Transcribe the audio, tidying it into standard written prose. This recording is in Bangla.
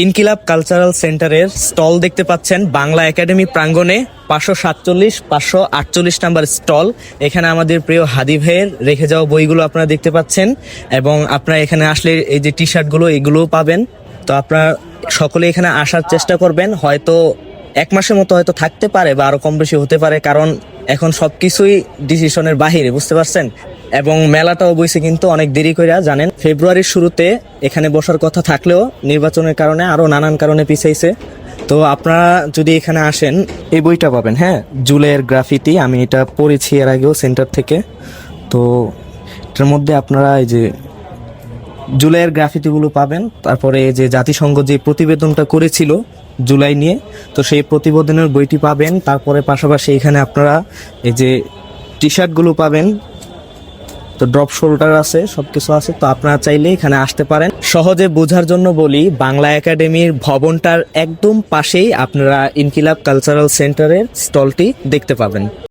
ইনকিলাব কালচারাল সেন্টারের স্টল দেখতে পাচ্ছেন বাংলা একাডেমি প্রাঙ্গণে 547 548 নাম্বার স্টল। এখানে আমাদের প্রিয় হাদি ভাইয়ের রেখে যাওয়া বইগুলো আপনারা দেখতে পাচ্ছেন এবং আপনারা এখানে আসলে এই যে টি শার্টগুলো এগুলোও পাবেন। তো আপনারা সকলে এখানে আসার চেষ্টা করবেন, হয়তো 1 মাসের মতো হয়তো থাকতে পারে বা আরো কম বেশি হতে পারে, কারণ এখন সবকিছুই ডিসিশনের বাহিরে, বুঝতে পারছেন। এবং মেলাটাও বইছে কিন্তু অনেক দেরি করে, জানেন ফেব্রুয়ারির শুরুতে এখানে বসার কথা থাকলেও নির্বাচনের কারণে আরো নানান কারণে পিছাইছে। তো আপনারা যদি এখানে আসেন এই বইটা পাবেন, হ্যাঁ, জুলাইয়ের গ্রাফিতি। আমি এটা পড়েছি এর আগেও সেন্টার থেকে। তো এটার মধ্যে আপনারা এই যে জুলাইয়ের গ্রাফিতিগুলো পাবেন, তারপরে যে জাতিসংঘ যে প্রতিবেদনটা করেছিল জুলাই নিয়ে, তো সেই প্রতিবেদনের বইটি পাবেন। তারপরে পাশাপাশি এখানে আপনারা এই যে টি শার্টগুলো পাবেন, তো ড্রপ শোল্ডার আছে, সবকিছু আছে। তো আপনারা চাইলে এখানে আসতে পারেন। সহজে বোঝার জন্য বলি, বাংলা একাডেমির ভবনটার একদম পাশেই আপনারা ইনকিলাব কালচারাল সেন্টারের স্টলটি দেখতে পাবেন।